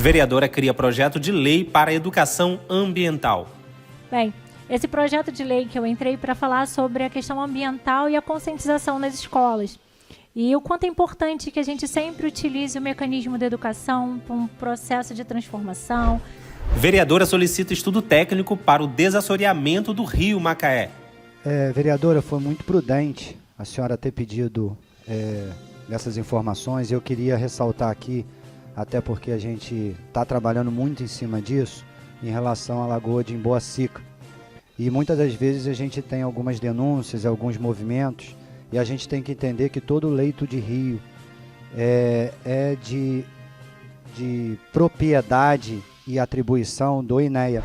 Vereadora cria projeto de lei para a educação ambiental. Bem, esse projeto de lei que eu entrei para falar sobre a questão ambiental e a conscientização nas escolas. E o quanto é importante que a gente sempre utilize o mecanismo da educação para um processo de transformação. Vereadora solicita estudo técnico para o desassoreamento do rio Macaé. Vereadora, foi muito prudente a senhora ter pedido essas informações. Eu queria ressaltar aqui, até porque a gente está trabalhando muito em cima disso, em relação à Lagoa de Emboacica. E muitas das vezes a gente tem algumas denúncias, alguns movimentos, e a gente tem que entender que todo leito de rio é de propriedade e atribuição do INEA.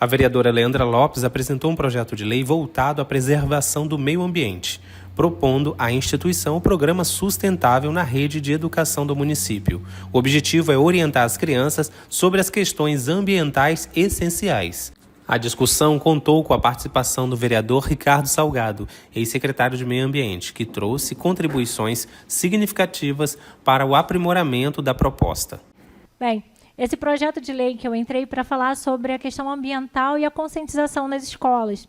A vereadora Leandra Lopes apresentou um projeto de lei voltado à preservação do meio ambiente, propondo à instituição o programa sustentável na rede de educação do município. O objetivo é orientar as crianças sobre as questões ambientais essenciais. A discussão contou com a participação do vereador Ricardo Salgado, ex-secretário de Meio Ambiente, que trouxe contribuições significativas para o aprimoramento da proposta. Bem, esse projeto de lei que eu entrei para falar sobre a questão ambiental e a conscientização nas escolas.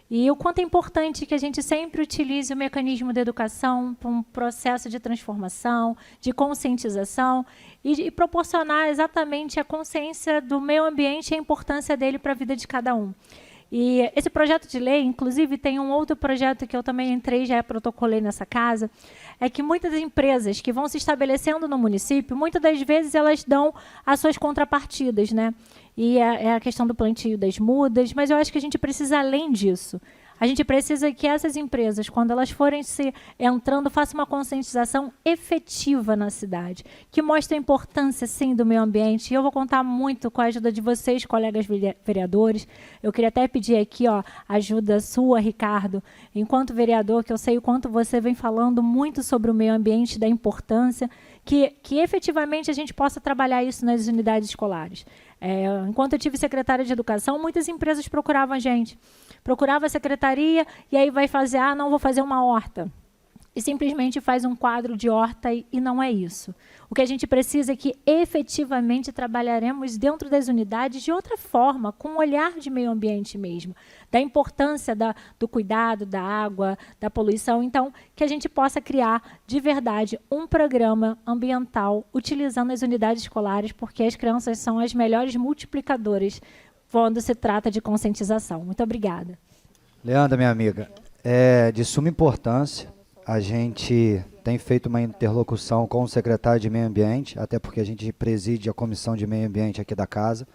E o quanto é importante que a gente sempre utilize o mecanismo da educação para um processo de transformação, de conscientização e proporcionar exatamente a consciência do meio ambiente e a importância dele para a vida de cada um. E esse projeto de lei, inclusive, tem um outro projeto que eu também entrei, já protocolei nessa casa, é que muitas empresas que vão se estabelecendo no município, muitas das vezes elas dão as suas contrapartidas, né? E é a questão do plantio das mudas, mas eu acho que a gente precisa além disso. A gente precisa que essas empresas, quando elas forem entrando, façam uma conscientização efetiva na cidade, que mostre a importância, sim, do meio ambiente. E eu vou contar muito com a ajuda de vocês, colegas vereadores. Eu queria até pedir aqui, ajuda sua, Ricardo, enquanto vereador, que eu sei o quanto você vem falando muito sobre o meio ambiente, da importância, que efetivamente a gente possa trabalhar isso nas unidades escolares. Enquanto eu tive secretária de educação, muitas empresas procuravam a gente. Procurava a secretaria e aí vai fazer, não vou fazer uma horta. E simplesmente faz um quadro de horta e não é isso. O que a gente precisa é que efetivamente trabalharemos dentro das unidades de outra forma, com um olhar de meio ambiente mesmo, da importância do cuidado da água, da poluição. Então, que a gente possa criar de verdade um programa ambiental utilizando as unidades escolares, porque as crianças são as melhores multiplicadoras quando se trata de conscientização. Muito obrigada. Leandra, minha amiga, é de suma importância. A gente tem feito uma interlocução com o secretário de Meio Ambiente, até porque a gente preside a Comissão de Meio Ambiente aqui da casa.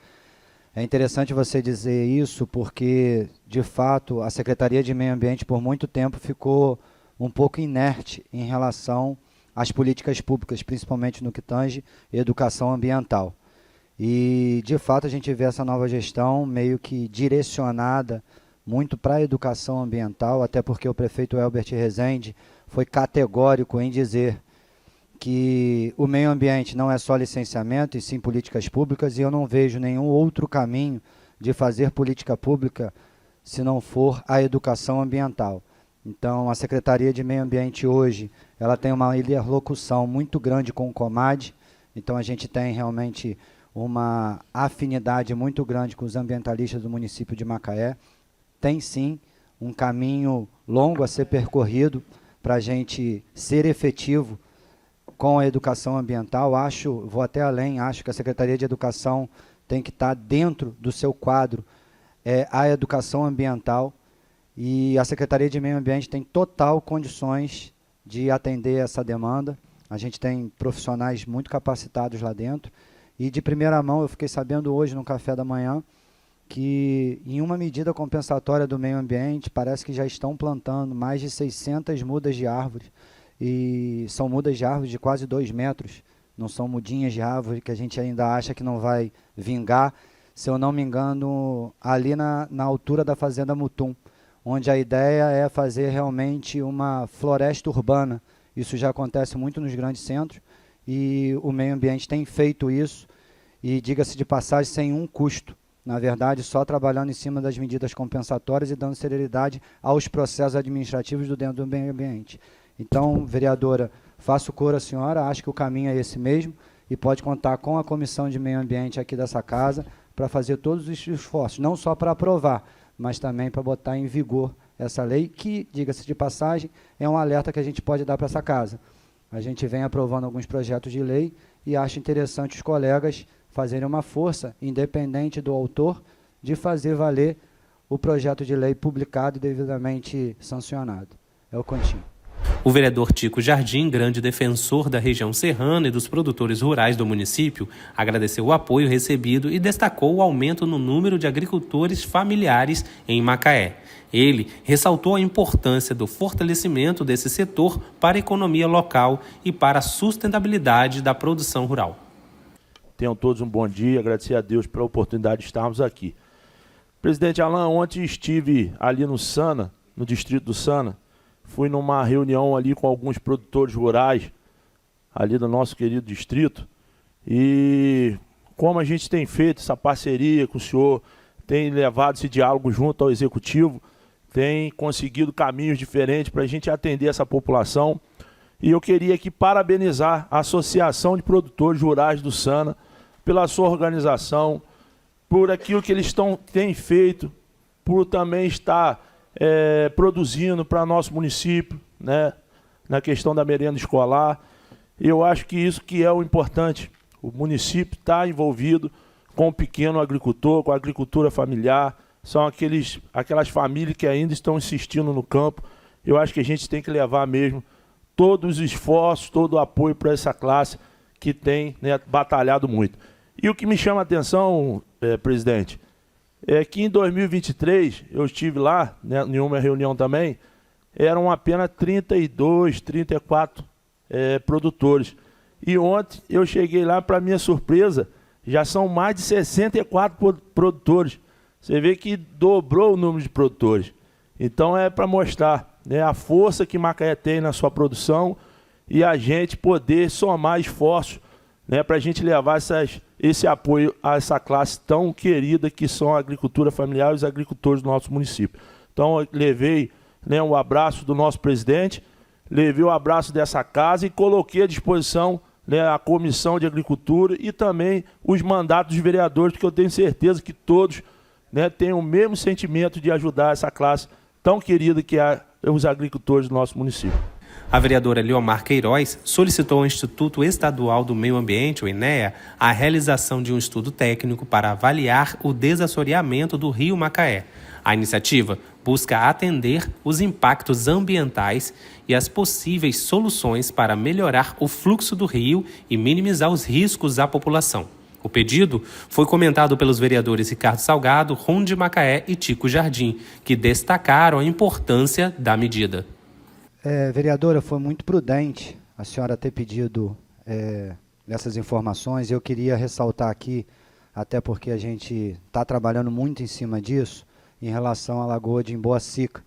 É interessante você dizer isso porque, de fato, a Secretaria de Meio Ambiente por muito tempo ficou um pouco inerte em relação às políticas públicas, principalmente no que tange educação ambiental. E, de fato, a gente vê essa nova gestão meio que direcionada muito para a educação ambiental, até porque o prefeito Elbert Rezende foi categórico em dizer que o meio ambiente não é só licenciamento, e sim políticas públicas, e eu não vejo nenhum outro caminho de fazer política pública se não for a educação ambiental. Então, a Secretaria de Meio Ambiente hoje, ela tem uma interlocução muito grande com o Comad, então a gente tem realmente uma afinidade muito grande com os ambientalistas do município de Macaé. Tem sim um caminho longo a ser percorrido para a gente ser efetivo com a educação ambiental. Vou até além, acho que a Secretaria de Educação tem que estar dentro do seu quadro a educação ambiental, e a Secretaria de Meio Ambiente tem total condições de atender essa demanda. A gente tem profissionais muito capacitados lá dentro, e de primeira mão eu fiquei sabendo hoje no café da manhã que em uma medida compensatória do meio ambiente, parece que já estão plantando mais de 600 mudas de árvores, e são mudas de árvores de quase 2 metros, não são mudinhas de árvore que a gente ainda acha que não vai vingar, se eu não me engano, ali na altura da Fazenda Mutum, onde a ideia é fazer realmente uma floresta urbana. Isso já acontece muito nos grandes centros, e o meio ambiente tem feito isso, e diga-se de passagem, sem um custo. Na verdade, só trabalhando em cima das medidas compensatórias e dando celeridade aos processos administrativos do dentro do meio ambiente. Então, vereadora, faço coro à senhora, acho que o caminho é esse mesmo, e pode contar com a Comissão de Meio Ambiente aqui dessa casa para fazer todos os esforços, não só para aprovar, mas também para botar em vigor essa lei, que, diga-se de passagem, é um alerta que a gente pode dar para essa casa. A gente vem aprovando alguns projetos de lei e acho interessante os colegas fazerem uma força, independente do autor, de fazer valer o projeto de lei publicado e devidamente sancionado. É o Continho. O vereador Tico Jardim, grande defensor da região serrana e dos produtores rurais do município, agradeceu o apoio recebido e destacou o aumento no número de agricultores familiares em Macaé. Ele ressaltou a importância do fortalecimento desse setor para a economia local e para a sustentabilidade da produção rural. Tenham todos um bom dia, agradecer a Deus pela oportunidade de estarmos aqui. Presidente Alain, ontem estive ali no Sana, no distrito do Sana, fui numa reunião ali com alguns produtores rurais, ali do nosso querido distrito, e como a gente tem feito essa parceria com o senhor, tem levado esse diálogo junto ao Executivo, tem conseguido caminhos diferentes para a gente atender essa população, e eu queria aqui parabenizar a Associação de Produtores Rurais do Sana, pela sua organização, por aquilo que eles têm feito, por também estar produzindo para nosso município, né, na questão da merenda escolar. Eu acho que isso que é o importante. O município está envolvido com o pequeno agricultor, com a agricultura familiar, são aquelas famílias que ainda estão insistindo no campo. Eu acho que a gente tem que levar mesmo todos os esforços, todo o apoio para essa classe que tem, né, batalhado muito. E o que me chama a atenção, presidente, é que em 2023, eu estive lá, né, em uma reunião também, eram apenas 32, 34 produtores. E ontem eu cheguei lá, para minha surpresa, já são mais de 64 produtores. Você vê que dobrou o número de produtores. Então é para mostrar, né, a força que Macaé tem na sua produção e a gente poder somar esforços, né, para a gente levar esse apoio a essa classe tão querida que são a agricultura familiar e os agricultores do nosso município. Então eu levei, né, um abraço do nosso presidente, levei o abraço dessa casa e coloquei à disposição, né, a Comissão de Agricultura e também os mandatos dos vereadores, porque eu tenho certeza que todos, né, têm o mesmo sentimento de ajudar essa classe tão querida que é os agricultores do nosso município. A vereadora Leomar Queiroz solicitou ao Instituto Estadual do Meio Ambiente, o INEA, a realização de um estudo técnico para avaliar o desassoreamento do rio Macaé. A iniciativa busca atender os impactos ambientais e as possíveis soluções para melhorar o fluxo do rio e minimizar os riscos à população. O pedido foi comentado pelos vereadores Ricardo Salgado, Ron de Macaé e Tico Jardim, que destacaram a importância da medida. Vereadora, foi muito prudente a senhora ter pedido essas informações. Eu queria ressaltar aqui, até porque a gente está trabalhando muito em cima disso, em relação à Lagoa de Emboacica.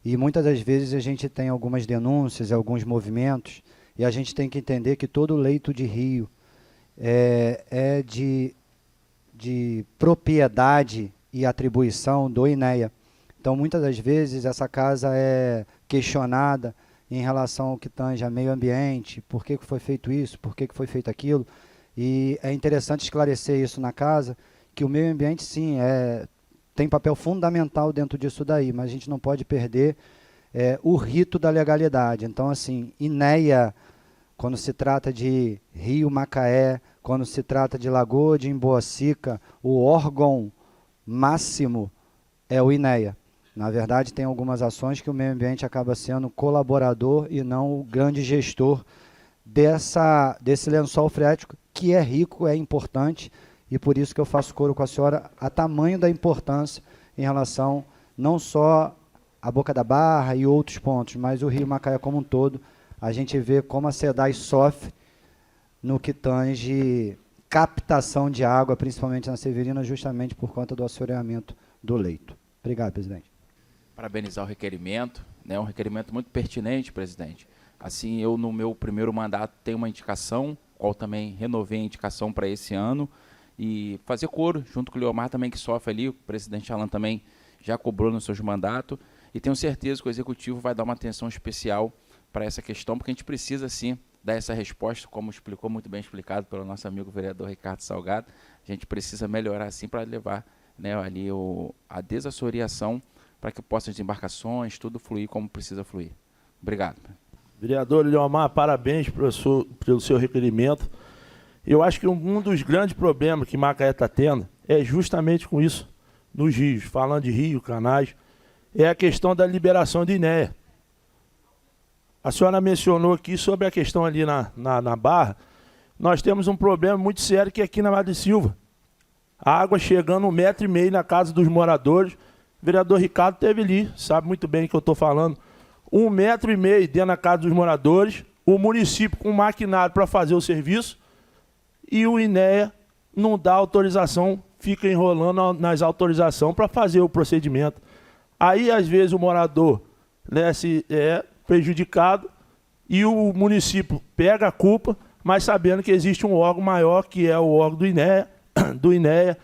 E muitas das vezes a gente tem algumas denúncias, alguns movimentos, e a gente tem que entender que todo leito de rio é de propriedade e atribuição do INEA. Então, muitas das vezes, essa casa é questionada em relação ao que tange a meio ambiente, por que foi feito isso, por que foi feito aquilo. E é interessante esclarecer isso na casa, que o meio ambiente, sim, tem papel fundamental dentro disso daí, mas a gente não pode perder o rito da legalidade. Então, assim, INEA, quando se trata de Rio Macaé, quando se trata de Lagoa de Emboacica, o órgão máximo é o INEA. Na verdade, tem algumas ações que o meio ambiente acaba sendo colaborador e não o grande gestor desse lençol freático, que é rico, é importante, e por isso que eu faço coro com a senhora a tamanho da importância em relação não só à Boca da Barra e outros pontos, mas o Rio Macaé como um todo. A gente vê como a SEDAI sofre no que tange captação de água, principalmente na Severina, justamente por conta do assoreamento do leito. Obrigado, presidente. Parabenizar o requerimento, né, um requerimento muito pertinente, presidente. Assim, eu no meu primeiro mandato tenho uma indicação, qual também renovei a indicação para esse ano, e fazer coro junto com o Leomar também, que sofre ali, o presidente Alan também já cobrou nos seus mandatos, e tenho certeza que o Executivo vai dar uma atenção especial para essa questão, porque a gente precisa, sim, dar essa resposta, como explicou muito bem explicado pelo nosso amigo vereador Ricardo Salgado. A gente precisa melhorar, sim, para levar, né, ali a desassoreação para que possam as embarcações, tudo fluir como precisa fluir. Obrigado. Vereador Leomar, parabéns pelo seu requerimento. Eu acho que um dos grandes problemas que Macaé está tendo é justamente com isso, nos rios, falando de rio, canais, é a questão da liberação de INEA. A senhora mencionou aqui sobre a questão ali na Barra. Nós temos um problema muito sério que é aqui na Madre Silva. A água chegando 1,5 metro na casa dos moradores. O vereador Ricardo esteve ali, sabe muito bem o que eu estou falando. 1,5 metro dentro da casa dos moradores, o município com maquinário para fazer o serviço e o INEA não dá autorização, fica enrolando nas autorizações para fazer o procedimento. Aí, às vezes, o morador, né, é prejudicado e o município pega a culpa, mas sabendo que existe um órgão maior, que é o órgão do INEA,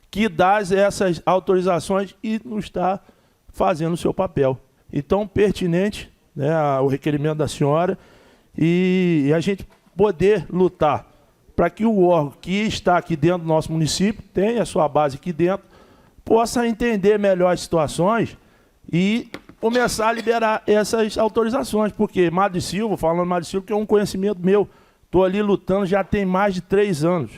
que dá essas autorizações e não está fazendo o seu papel. Então, pertinente, né, o requerimento da senhora e a gente poder lutar para que o órgão que está aqui dentro do nosso município, tenha a sua base aqui dentro, possa entender melhor as situações e começar a liberar essas autorizações, porque Madre Silva, falando Madre Silva, que é um conhecimento meu, estou ali lutando já tem mais de 3 anos,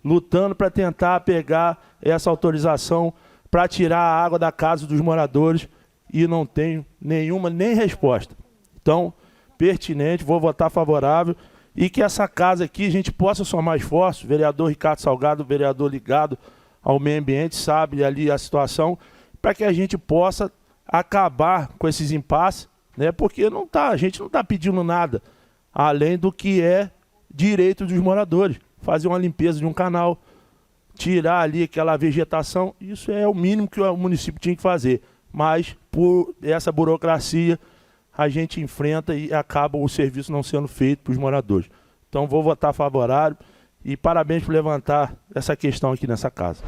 lutando para tentar pegar essa autorização para tirar a água da casa dos moradores e não tenho nenhuma, nem resposta. Então, pertinente, vou votar favorável e que essa casa aqui a gente possa somar esforços, vereador Ricardo Salgado, vereador ligado ao meio ambiente, sabe ali a situação, para que a gente possa acabar com esses impasses, né? Porque a gente não está pedindo nada, além do que é direito dos moradores. Fazer uma limpeza de um canal, tirar ali aquela vegetação, isso é o mínimo que o município tinha que fazer. Mas, por essa burocracia, a gente enfrenta e acaba o serviço não sendo feito para os moradores. Então, vou votar favorável e parabéns por levantar essa questão aqui nessa casa.